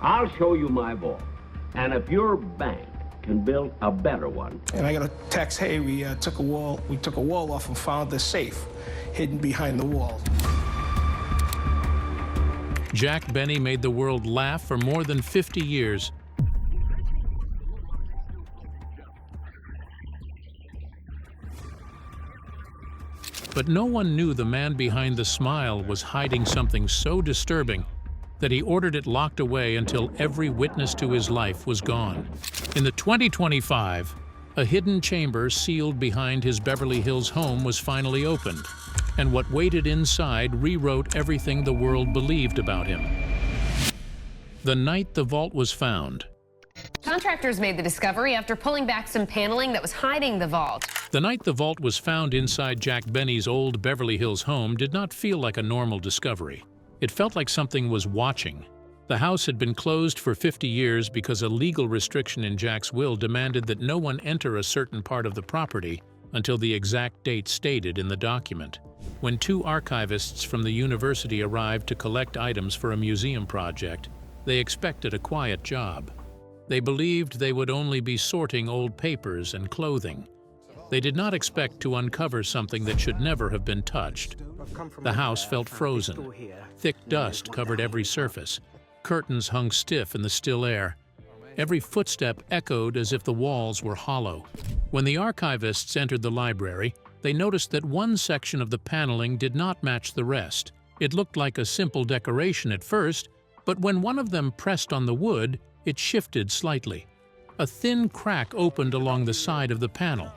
I'll show you my vault. And if your bank can build a better one. And I got a text, hey, we took a wall off and found the safe hidden behind the wall. Jack Benny made the world laugh for more than 50 years. But no one knew the man behind the smile was hiding something so disturbing that he ordered it locked away until every witness to his life was gone. In the 2025, a hidden chamber sealed behind his Beverly Hills home was finally opened, and what waited inside rewrote everything the world believed about him. The night the vault was found. Contractors made the discovery after pulling back some paneling that was hiding the vault. The night the vault was found inside Jack Benny's old Beverly Hills home did not feel like a normal discovery. It felt like something was watching. The house had been closed for 50 years because a legal restriction in Jack's will demanded that no one enter a certain part of the property until the exact date stated in the document. When two archivists from the university arrived to collect items for a museum project, they expected a quiet job. They believed they would only be sorting old papers and clothing. They did not expect to uncover something that should never have been touched. The house felt frozen. Thick dust covered every surface. Curtains hung stiff in the still air. Every footstep echoed as if the walls were hollow. When the archivists entered the library, they noticed that one section of the paneling did not match the rest. It looked like a simple decoration at first, but when one of them pressed on the wood, it shifted slightly. A thin crack opened along the side of the panel.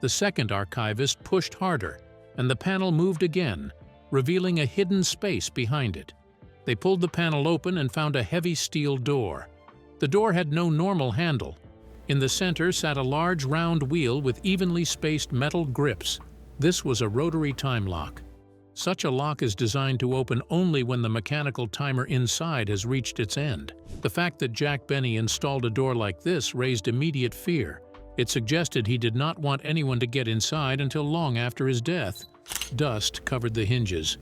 The second archivist pushed harder, and the panel moved again, revealing a hidden space behind it. They pulled the panel open and found a heavy steel door. The door had no normal handle. In the center sat a large round wheel with evenly spaced metal grips. This was a rotary time lock. Such a lock is designed to open only when the mechanical timer inside has reached its end. The fact that Jack Benny installed a door like this raised immediate fear. It suggested he did not want anyone to get inside until long after his death. Dust covered the hinges.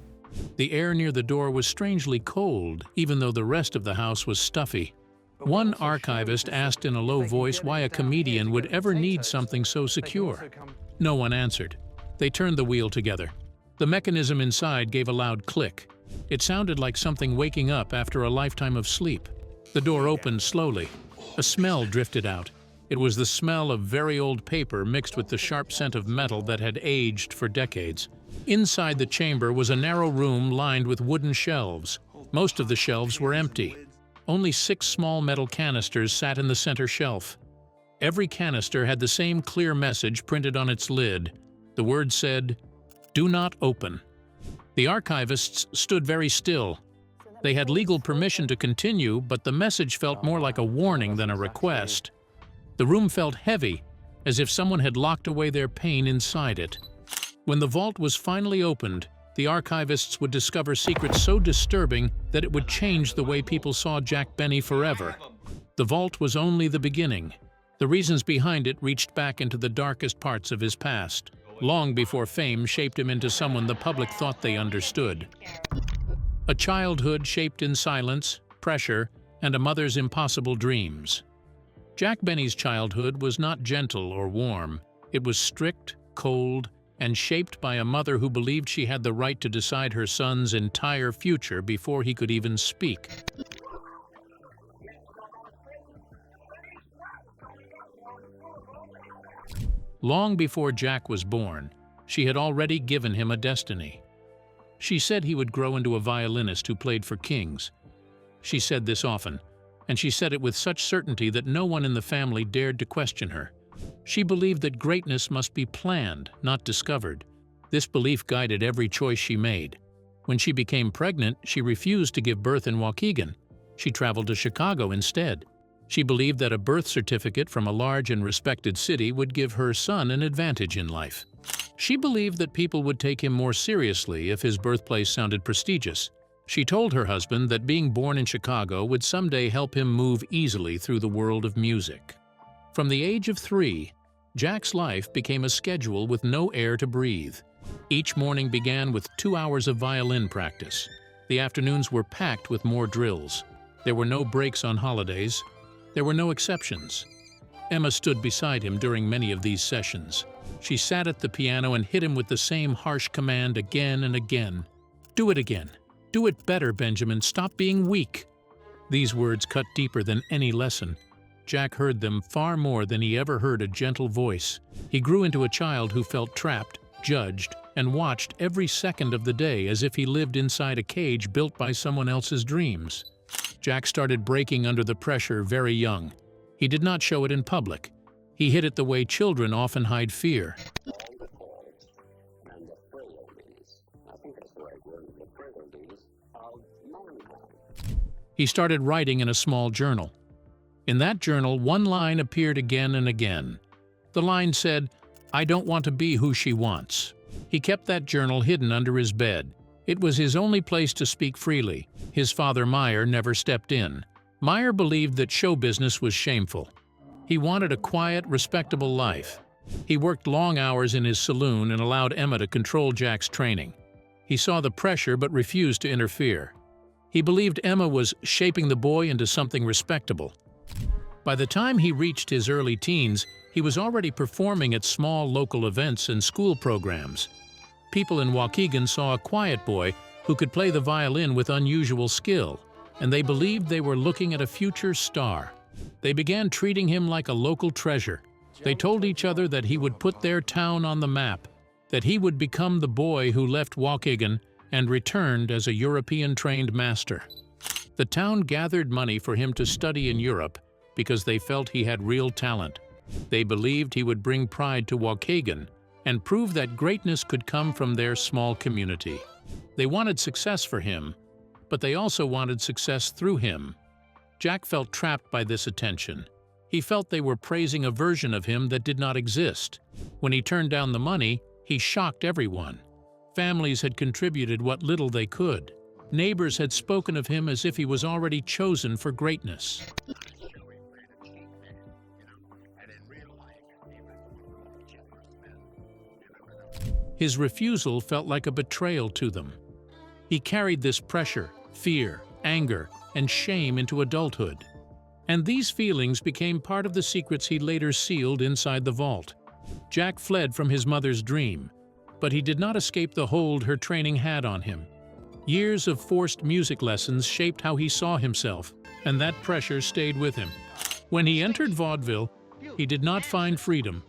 The air near the door was strangely cold, even though the rest of the house was stuffy. One archivist asked in a low voice why a comedian would ever need something so secure. No one answered. They turned the wheel together. The mechanism inside gave a loud click. It sounded like something waking up after a lifetime of sleep. The door opened slowly. A smell drifted out. It was the smell of very old paper mixed with the sharp scent of metal that had aged for decades. Inside the chamber was a narrow room lined with wooden shelves. Most of the shelves were empty. Only 6 small metal canisters sat in the center shelf. Every canister had the same clear message printed on its lid. The word said, "Do not open." The archivists stood very still. They had legal permission to continue, but the message felt more like a warning than a request. The room felt heavy, as if someone had locked away their pain inside it. When the vault was finally opened, the archivists would discover secrets so disturbing that it would change the way people saw Jack Benny forever. The vault was only the beginning. The reasons behind it reached back into the darkest parts of his past, long before fame shaped him into someone the public thought they understood. A childhood shaped in silence, pressure, and a mother's impossible dreams. Jack Benny's childhood was not gentle or warm. It was strict, cold, and shaped by a mother who believed she had the right to decide her son's entire future before he could even speak. Long before Jack was born, she had already given him a destiny. She said he would grow into a violinist who played for kings. She said this often, and she said it with such certainty that no one in the family dared to question her. She believed that greatness must be planned, not discovered. This belief guided every choice she made. When she became pregnant, she refused to give birth in Waukegan. She traveled to Chicago instead. She believed that a birth certificate from a large and respected city would give her son an advantage in life. She believed that people would take him more seriously if his birthplace sounded prestigious. She told her husband that being born in Chicago would someday help him move easily through the world of music. From the age of 3, Jack's life became a schedule with no air to breathe. Each morning began with 2 hours of violin practice. The afternoons were packed with more drills. There were no breaks on holidays. There were no exceptions. Emma stood beside him during many of these sessions. She sat at the piano and hit him with the same harsh command again and again. "Do it again. Do it better, Benjamin. Stop being weak." These words cut deeper than any lesson. Jack heard them far more than he ever heard a gentle voice. He grew into a child who felt trapped, judged, and watched every second of the day as if he lived inside a cage built by someone else's dreams. Jack started breaking under the pressure very young. He did not show it in public. He hid it the way children often hide fear. He started writing in a small journal. In that journal, one line appeared again and again. The line said, "I don't want to be who she wants." He kept that journal hidden under his bed. It was his only place to speak freely. His father, Meyer, never stepped in. Meyer believed that show business was shameful. He wanted a quiet, respectable life. He worked long hours in his saloon and allowed Emma to control Jack's training. He saw the pressure but refused to interfere. He believed Emma was shaping the boy into something respectable. By the time he reached his early teens, he was already performing at small local events and school programs. People in Waukegan saw a quiet boy who could play the violin with unusual skill, and they believed they were looking at a future star. They began treating him like a local treasure. They told each other that he would put their town on the map, that he would become the boy who left Waukegan and returned as a European-trained master. The town gathered money for him to study in Europe because they felt he had real talent. They believed he would bring pride to Waukegan and prove that greatness could come from their small community. They wanted success for him, but they also wanted success through him. Jack felt trapped by this attention. He felt they were praising a version of him that did not exist. When he turned down the money, he shocked everyone. Families had contributed what little they could. Neighbors had spoken of him as if he was already chosen for greatness. His refusal felt like a betrayal to them. He carried this pressure, fear, anger, and shame into adulthood. And these feelings became part of the secrets he later sealed inside the vault. Jack fled from his mother's dream, but he did not escape the hold her training had on him. Years of forced music lessons shaped how he saw himself, and that pressure stayed with him. When he entered vaudeville, he did not find freedom.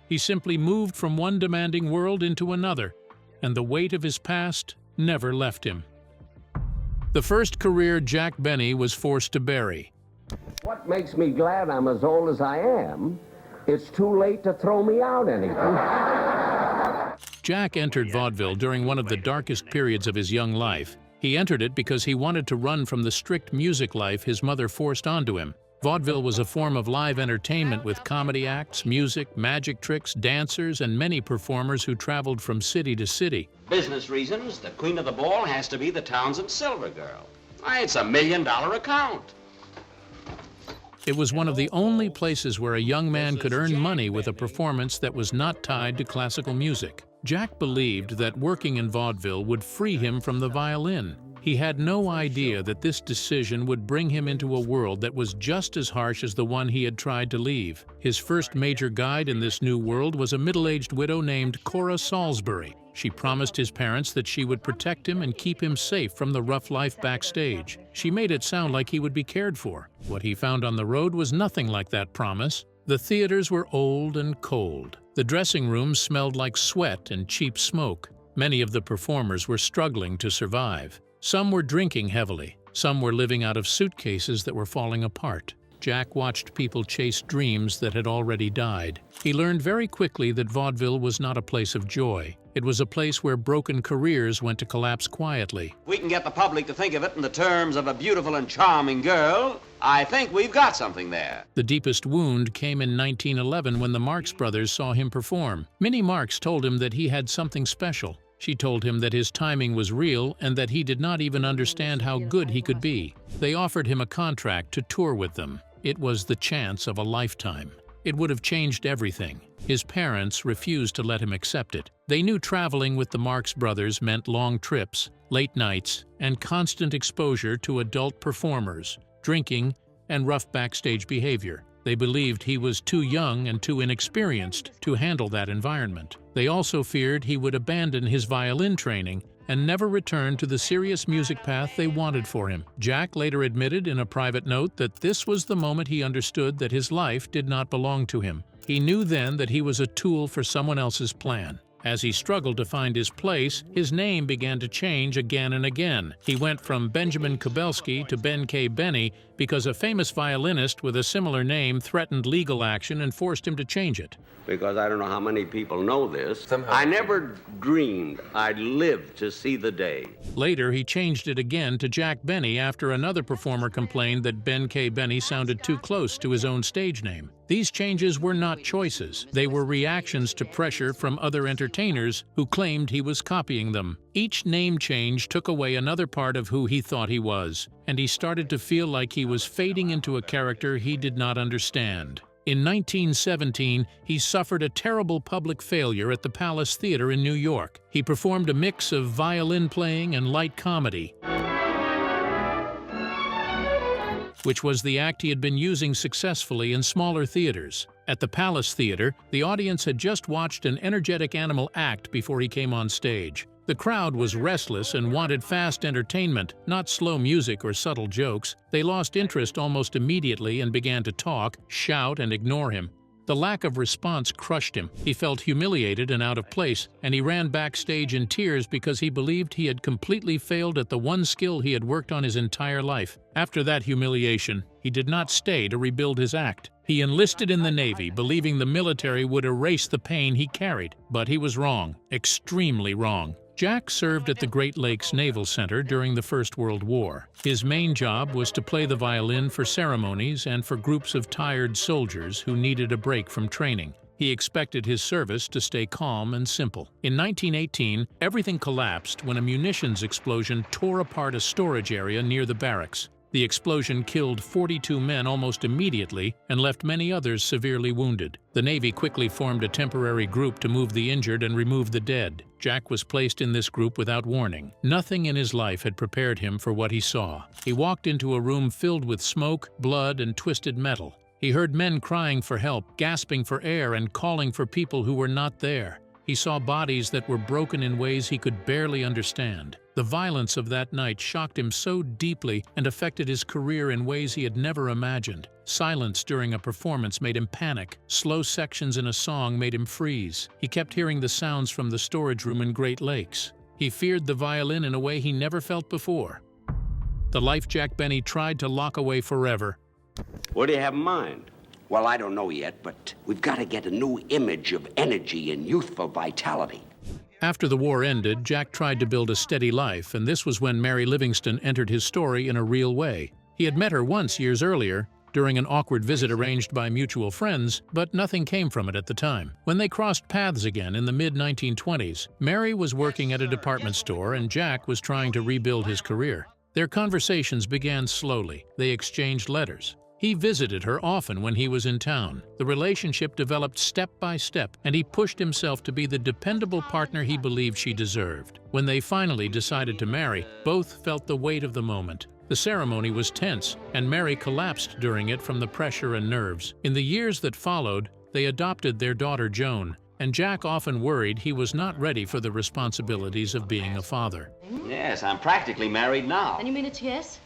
He simply moved from one demanding world into another, and the weight of his past never left him. The first career Jack Benny was forced to bury. What makes me glad I'm as old as I am, it's too late to throw me out anything. Jack entered vaudeville during one of the darkest periods of his young life. He entered it because he wanted to run from the strict music life his mother forced onto him. Vaudeville was a form of live entertainment with comedy acts, music, magic tricks, dancers, and many performers who traveled from city to city. Business reasons, the queen of the ball has to be the Townsend Silver girl. It's $1 million account. It was one of the only places where a young man could earn money with a performance that was not tied to classical music. Jack believed that working in vaudeville would free him from the violin. He had no idea that this decision would bring him into a world that was just as harsh as the one he had tried to leave. His first major guide in this new world was a middle-aged widow named Cora Salisbury. She promised his parents that she would protect him and keep him safe from the rough life backstage. She made it sound like he would be cared for. What he found on the road was nothing like that promise. The theaters were old and cold. The dressing rooms smelled like sweat and cheap smoke. Many of the performers were struggling to survive. Some were drinking heavily. Some were living out of suitcases that were falling apart. Jack watched people chase dreams that had already died. He learned very quickly that vaudeville was not a place of joy. It was a place where broken careers went to collapse quietly. We can get the public to think of it in the terms of a beautiful and charming girl. I think we've got something there. The deepest wound came in 1911 when the Marx Brothers saw him perform. Minnie Marx told him that he had something special. She told him that his timing was real and that he did not even understand how good he could be. They offered him a contract to tour with them. It was the chance of a lifetime. It would have changed everything. His parents refused to let him accept it. They knew traveling with the Marx Brothers meant long trips, late nights, and constant exposure to adult performers. drinking, and rough backstage behavior. They believed he was too young and too inexperienced to handle that environment. They also feared he would abandon his violin training and never return to the serious music path they wanted for him. Jack later admitted in a private note that this was the moment he understood that his life did not belong to him. He knew then that he was a tool for someone else's plan. As he struggled to find his place, his name began to change again and again. He went from Benjamin Kubelski to Ben K. Benny because a famous violinist with a similar name threatened legal action and forced him to change it. Because I don't know how many people know this. I never dreamed I'd live to see the day. Later, he changed it again to Jack Benny after another performer complained that Ben K. Benny sounded too close to his own stage name. These changes were not choices. They were reactions to pressure from other entertainers who claimed he was copying them. Each name change took away another part of who he thought he was, and he started to feel like he was fading into a character he did not understand. In 1917, he suffered a terrible public failure at the Palace Theater in New York. He performed a mix of violin playing and light comedy, which was the act he had been using successfully in smaller theaters. At the Palace Theater, the audience had just watched an energetic animal act before he came on stage. The crowd was restless and wanted fast entertainment, not slow music or subtle jokes. They lost interest almost immediately and began to talk, shout, and ignore him. The lack of response crushed him. He felt humiliated and out of place, and he ran backstage in tears because he believed he had completely failed at the one skill he had worked on his entire life. After that humiliation, he did not stay to rebuild his act. He enlisted in the Navy, believing the military would erase the pain he carried. But he was wrong, extremely wrong. Jack served at the Great Lakes Naval Center during the First World War. His main job was to play the violin for ceremonies and for groups of tired soldiers who needed a break from training. He expected his service to stay calm and simple. In 1918, everything collapsed when a munitions explosion tore apart a storage area near the barracks. The explosion killed 42 men almost immediately and left many others severely wounded. The Navy quickly formed a temporary group to move the injured and remove the dead. Jack was placed in this group without warning. Nothing in his life had prepared him for what he saw. He walked into a room filled with smoke, blood, and twisted metal. He heard men crying for help, gasping for air, and calling for people who were not there. He saw bodies that were broken in ways he could barely understand. The violence of that night shocked him so deeply and affected his career in ways he had never imagined. Silence during a performance made him panic. Slow sections in a song made him freeze. He kept hearing the sounds from the storage room in Great Lakes. He feared the violin in a way he never felt before. The life Jack Benny tried to lock away forever. What do you have in mind? Well, I don't know yet, but we've got to get a new image of energy and youthful vitality. After the war ended, Jack tried to build a steady life, and this was when Mary Livingston entered his story in a real way. He had met her once years earlier, during an awkward visit arranged by mutual friends, but nothing came from it at the time. When they crossed paths again in the mid-1920s, Mary was working at a department store and Jack was trying to rebuild his career. Their conversations began slowly. They exchanged letters. He visited her often when he was in town. The relationship developed step by step, and he pushed himself to be the dependable partner he believed she deserved. When they finally decided to marry, both felt the weight of the moment. The ceremony was tense, and Mary collapsed during it from the pressure and nerves. In the years that followed, they adopted their daughter Joan, and Jack often worried he was not ready for the responsibilities of being a father. Yes, I'm practically married now. And you mean it's yes?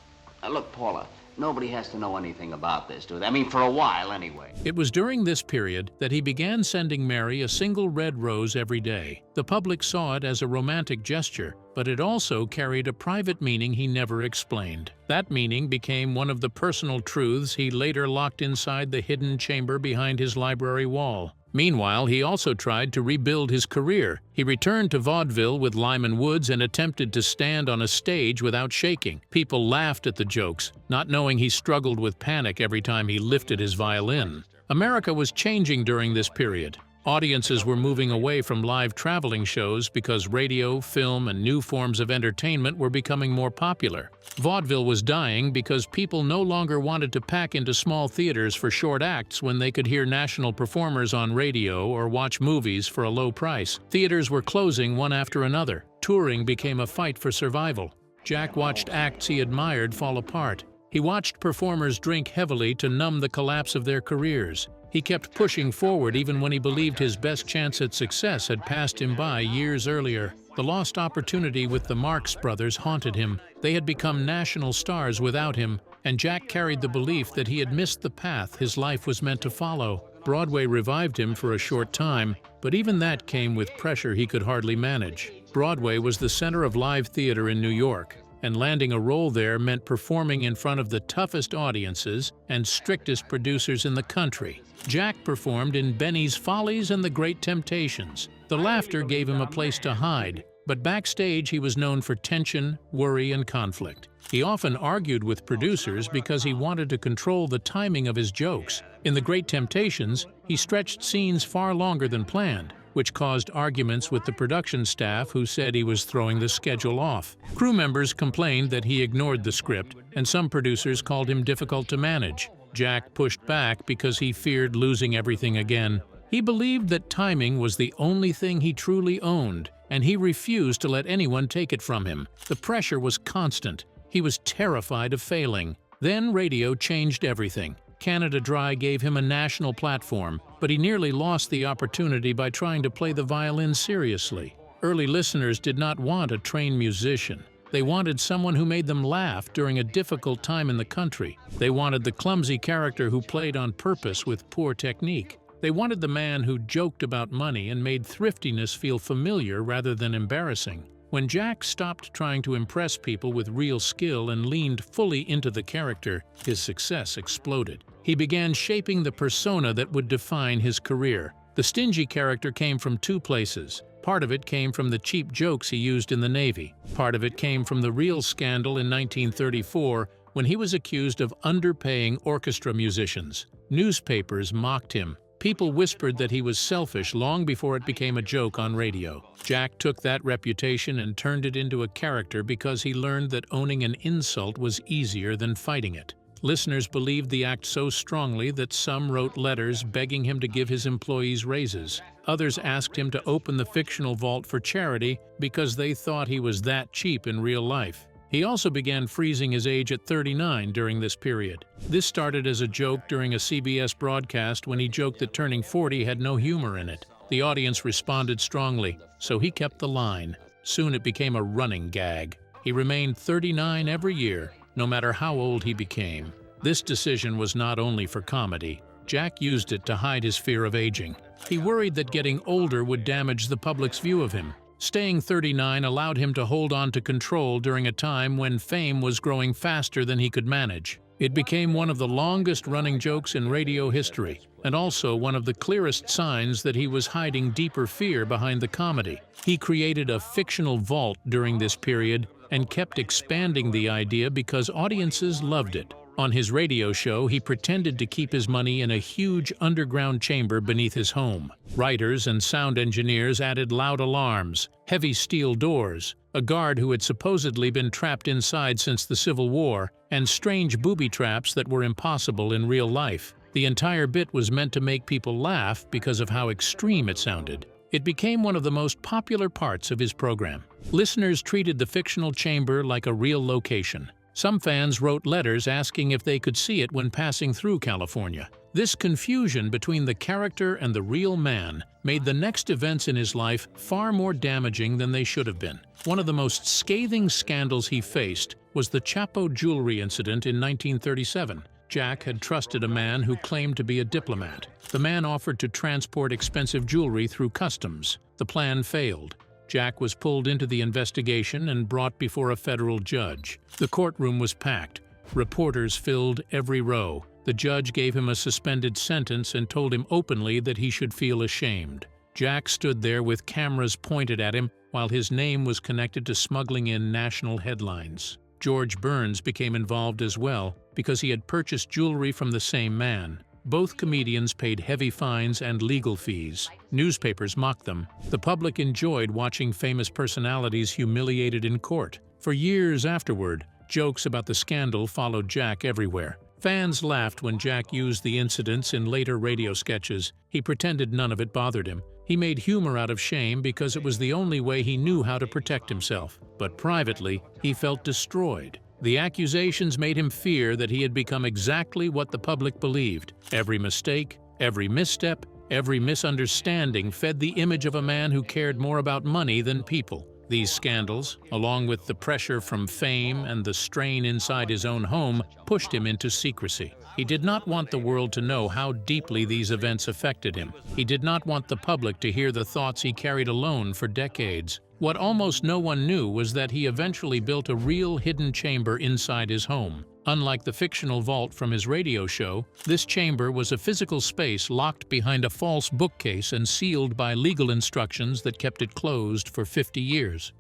Look, Paula, nobody has to know anything about this, do they? I mean, for a while, anyway. It was during this period that he began sending Mary a single red rose every day. The public saw it as a romantic gesture, but it also carried a private meaning he never explained. That meaning became one of the personal truths he later locked inside the hidden chamber behind his library wall. Meanwhile, he also tried to rebuild his career. He returned to vaudeville with Lyman Woods and attempted to stand on a stage without shaking. People laughed at the jokes, not knowing he struggled with panic every time he lifted his violin. America was changing during this period. Audiences were moving away from live traveling shows because radio, film, and new forms of entertainment were becoming more popular. Vaudeville was dying because people no longer wanted to pack into small theaters for short acts when they could hear national performers on radio or watch movies for a low price. Theaters were closing one after another. Touring became a fight for survival. Jack watched acts he admired fall apart. He watched performers drink heavily to numb the collapse of their careers. He kept pushing forward even when he believed his best chance at success had passed him by years earlier. The lost opportunity with the Marx Brothers haunted him. They had become national stars without him, and Jack carried the belief that he had missed the path his life was meant to follow. Broadway revived him for a short time, but even that came with pressure he could hardly manage. Broadway was the center of live theater in New York, and landing a role there meant performing in front of the toughest audiences and strictest producers in the country. Jack performed in Benny's Follies and the Great Temptations. The laughter gave him a place to hide, but backstage he was known for tension, worry, and conflict. He often argued with producers because he wanted to control the timing of his jokes. In The Great Temptations, he stretched scenes far longer than planned, which caused arguments with the production staff who said he was throwing the schedule off. Crew members complained that he ignored the script, and some producers called him difficult to manage. Jack pushed back because he feared losing everything again. He believed that timing was the only thing he truly owned, and he refused to let anyone take it from him. The pressure was constant. He was terrified of failing. Then radio changed everything. Canada Dry gave him a national platform, but he nearly lost the opportunity by trying to play the violin seriously. Early listeners did not want a trained musician. They wanted someone who made them laugh during a difficult time in the country. They wanted the clumsy character who played on purpose with poor technique. They wanted the man who joked about money and made thriftiness feel familiar rather than embarrassing. When Jack stopped trying to impress people with real skill and leaned fully into the character, his success exploded. He began shaping the persona that would define his career. The stingy character came from two places. Part of it came from the cheap jokes he used in the Navy. Part of it came from the real scandal in 1934 when he was accused of underpaying orchestra musicians. Newspapers mocked him. People whispered that he was selfish long before it became a joke on radio. Jack took that reputation and turned it into a character because he learned that owning an insult was easier than fighting it. Listeners believed the act so strongly that some wrote letters begging him to give his employees raises. Others asked him to open the fictional vault for charity because they thought he was that cheap in real life. He also began freezing his age at 39 during this period. This started as a joke during a CBS broadcast when he joked that turning 40 had no humor in it. The audience responded strongly, so he kept the line. Soon it became a running gag. He remained 39 every year, no matter how old he became. This decision was not only for comedy. Jack used it to hide his fear of aging. He worried that getting older would damage the public's view of him. Staying 39 allowed him to hold on to control during a time when fame was growing faster than he could manage. It became one of the longest-running jokes in radio history, and also one of the clearest signs that he was hiding deeper fear behind the comedy. He created a fictional vault during this period and kept expanding the idea because audiences loved it. On his radio show, he pretended to keep his money in a huge underground chamber beneath his home. Writers and sound engineers added loud alarms, heavy steel doors, a guard who had supposedly been trapped inside since the Civil War, and strange booby traps that were impossible in real life. The entire bit was meant to make people laugh because of how extreme it sounded. It became one of the most popular parts of his program. Listeners treated the fictional chamber like a real location. Some fans wrote letters asking if they could see it when passing through California. This confusion between the character and the real man made the next events in his life far more damaging than they should have been. One of the most scathing scandals he faced was the Chapo jewelry incident in 1937. Jack had trusted a man who claimed to be a diplomat. The man offered to transport expensive jewelry through customs. The plan failed. Jack was pulled into the investigation and brought before a federal judge. The courtroom was packed. Reporters filled every row. The judge gave him a suspended sentence and told him openly that he should feel ashamed. Jack stood there with cameras pointed at him while his name was connected to smuggling in national headlines. George Burns became involved as well because he had purchased jewelry from the same man. Both comedians paid heavy fines and legal fees. Newspapers mocked them. The public enjoyed watching famous personalities humiliated in court. For years afterward, jokes about the scandal followed Jack everywhere. Fans laughed when Jack used the incidents in later radio sketches. He pretended none of it bothered him. He made humor out of shame because it was the only way he knew how to protect himself. But privately, he felt destroyed. The accusations made him fear that he had become exactly what the public believed. Every mistake, every misstep, every misunderstanding fed the image of a man who cared more about money than people. These scandals, along with the pressure from fame and the strain inside his own home, pushed him into secrecy. He did not want the world to know how deeply these events affected him. He did not want the public to hear the thoughts he carried alone for decades. What almost no one knew was that he eventually built a real hidden chamber inside his home. Unlike the fictional vault from his radio show, this chamber was a physical space locked behind a false bookcase and sealed by legal instructions that kept it closed for 50 years.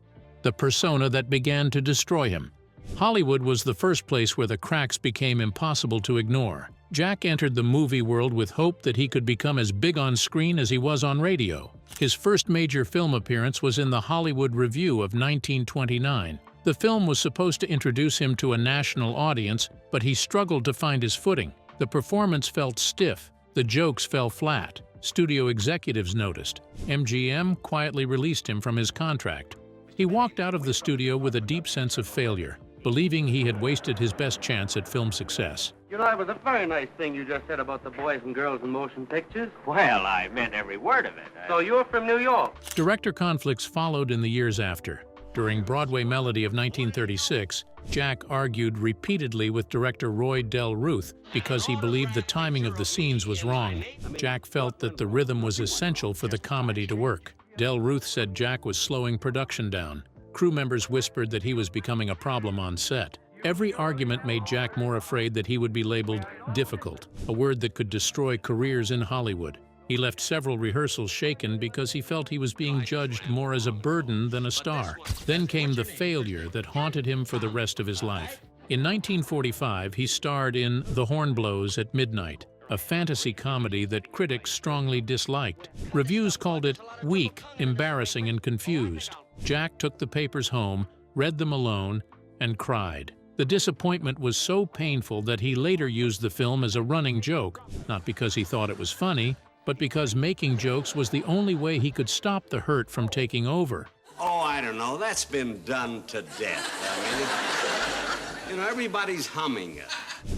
The persona that began to destroy him. Hollywood was the first place where the cracks became impossible to ignore. Jack entered the movie world with hope that he could become as big on screen as he was on radio. His first major film appearance was in the Hollywood Review of 1929. The film was supposed to introduce him to a national audience, but he struggled to find his footing. The performance felt stiff. The jokes fell flat. Studio executives noticed. MGM quietly released him from his contract. He walked out of the studio with a deep sense of failure, believing he had wasted his best chance at film success. You know, that was a very nice thing you just said about the boys and girls in motion pictures. Well, I meant every word of it. So you're from New York? Director conflicts followed in the years after. During Broadway Melody of 1936, Jack argued repeatedly with director Roy Del Ruth because he believed the timing of the scenes was wrong. Jack felt that the rhythm was essential for the comedy to work. Del Ruth said Jack was slowing production down. Crew members whispered that he was becoming a problem on set. Every argument made Jack more afraid that he would be labeled difficult, a word that could destroy careers in Hollywood. He left several rehearsals shaken because he felt he was being judged more as a burden than a star. Then came the failure that haunted him for the rest of his life. In 1945, he starred in The Horn Blows at Midnight, a fantasy comedy that critics strongly disliked. Reviews called it weak, embarrassing, and confused. Jack took the papers home, read them alone, and cried. The disappointment was so painful that he later used the film as a running joke, not because he thought it was funny, but because making jokes was the only way he could stop the hurt from taking over. Oh, I don't know. That's been done to death. I mean, everybody's humming it.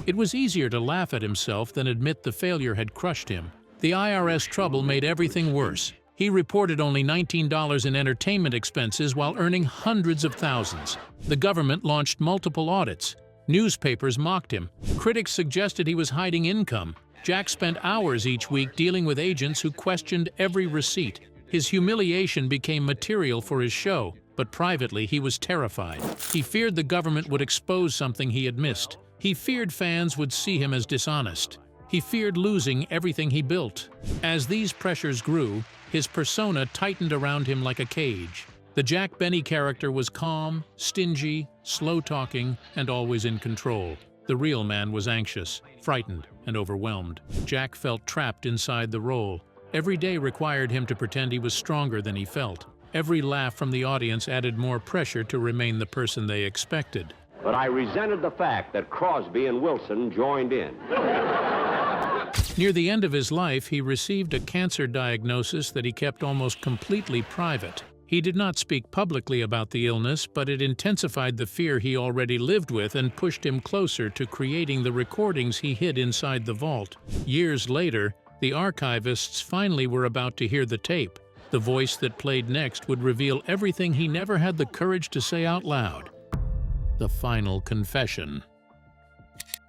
It was easier to laugh at himself than admit the failure had crushed him. The IRS trouble made everything worse. He reported only $19 in entertainment expenses while earning hundreds of thousands. The government launched multiple audits. Newspapers mocked him. Critics suggested he was hiding income. Jack spent hours each week dealing with agents who questioned every receipt. His humiliation became material for his show, but privately he was terrified. He feared the government would expose something he had missed. He feared fans would see him as dishonest. He feared losing everything he built. As these pressures grew, his persona tightened around him like a cage. The Jack Benny character was calm, stingy, slow-talking, and always in control. The real man was anxious, frightened, and overwhelmed. Jack felt trapped inside the role. Every day required him to pretend he was stronger than he felt. Every laugh from the audience added more pressure to remain the person they expected. But I resented the fact that Crosby and Wilson joined in. Near the end of his life, he received a cancer diagnosis that he kept almost completely private. He did not speak publicly about the illness, but it intensified the fear he already lived with and pushed him closer to creating the recordings he hid inside the vault. Years later, the archivists finally were about to hear the tape. The voice that played next would reveal everything he never had the courage to say out loud. The final confession.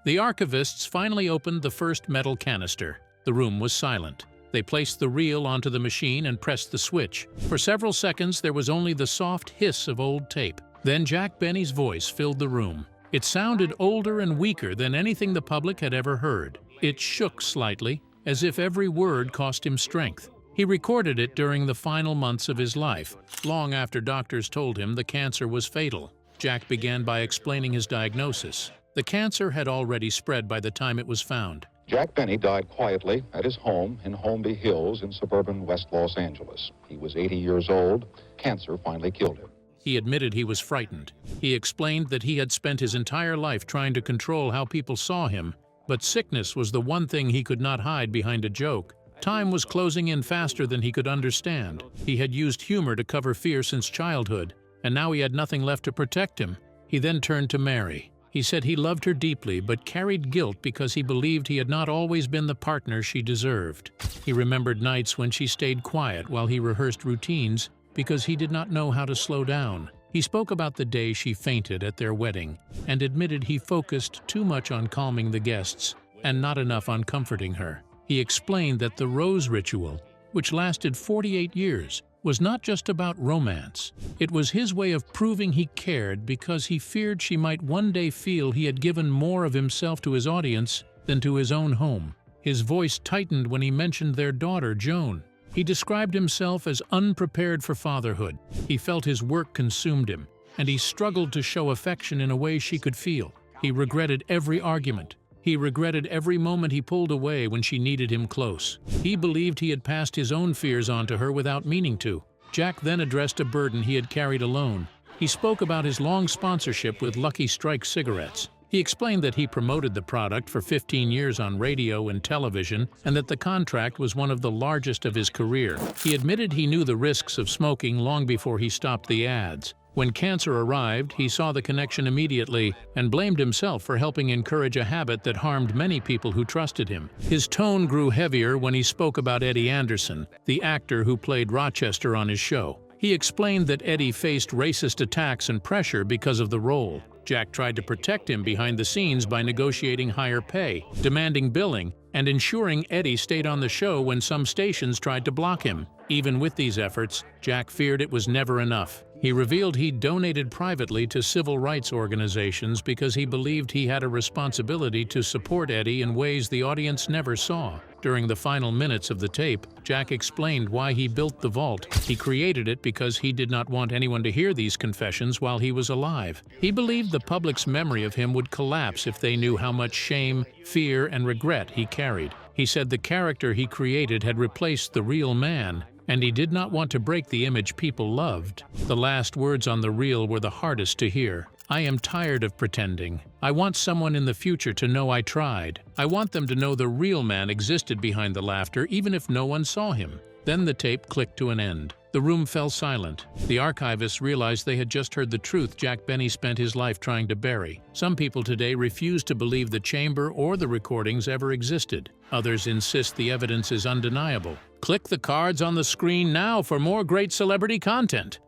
The archivists finally opened the first metal canister. The room was silent. They placed the reel onto the machine and pressed the switch. For several seconds, there was only the soft hiss of old tape. Then Jack Benny's voice filled the room. It sounded older and weaker than anything the public had ever heard. It shook slightly, as if every word cost him strength. He recorded it during the final months of his life, long after doctors told him the cancer was fatal. Jack began by explaining his diagnosis. The cancer had already spread by the time it was found. Jack Benny died quietly at his home in Beverly Hills in suburban West Los Angeles. He was 80 years old. Cancer finally killed him. He admitted he was frightened. He explained that he had spent his entire life trying to control how people saw him, but sickness was the one thing he could not hide behind a joke. Time was closing in faster than he could understand. He had used humor to cover fear since childhood, and now he had nothing left to protect him. He then turned to Mary. He said he loved her deeply but carried guilt because he believed he had not always been the partner she deserved. He remembered nights when she stayed quiet while he rehearsed routines because he did not know how to slow down. He spoke about the day she fainted at their wedding and admitted he focused too much on calming the guests and not enough on comforting her. He explained that the rose ritual, which lasted 48 years, was not just about romance. It was his way of proving he cared because he feared she might one day feel he had given more of himself to his audience than to his own home. His voice tightened when he mentioned their daughter, Joan. He described himself as unprepared for fatherhood. He felt his work consumed him, and he struggled to show affection in a way she could feel. He regretted every argument. He regretted every moment he pulled away when she needed him close. He believed he had passed his own fears onto her without meaning to. Jack then addressed a burden he had carried alone. He spoke about his long sponsorship with Lucky Strike cigarettes. He explained that he promoted the product for 15 years on radio and television and that the contract was one of the largest of his career. He admitted he knew the risks of smoking long before he stopped the ads. When cancer arrived, he saw the connection immediately and blamed himself for helping encourage a habit that harmed many people who trusted him. His tone grew heavier when he spoke about Eddie Anderson, the actor who played Rochester on his show. He explained that Eddie faced racist attacks and pressure because of the role. Jack tried to protect him behind the scenes by negotiating higher pay, demanding billing, and ensuring Eddie stayed on the show when some stations tried to block him. Even with these efforts, Jack feared it was never enough. He revealed he donated privately to civil rights organizations because he believed he had a responsibility to support Eddie in ways the audience never saw. During the final minutes of the tape, Jack explained why he built the vault. He created it because he did not want anyone to hear these confessions while he was alive. He believed the public's memory of him would collapse if they knew how much shame, fear, and regret he carried. He said the character he created had replaced the real man, and he did not want to break the image people loved. The last words on the reel were the hardest to hear. "I am tired of pretending. I want someone in the future to know I tried. I want them to know the real man existed behind the laughter, even if no one saw him." Then the tape clicked to an end. The room fell silent. The archivists realized they had just heard the truth Jack Benny spent his life trying to bury. Some people today refuse to believe the chamber or the recordings ever existed. Others insist the evidence is undeniable. Click the cards on the screen now for more great celebrity content.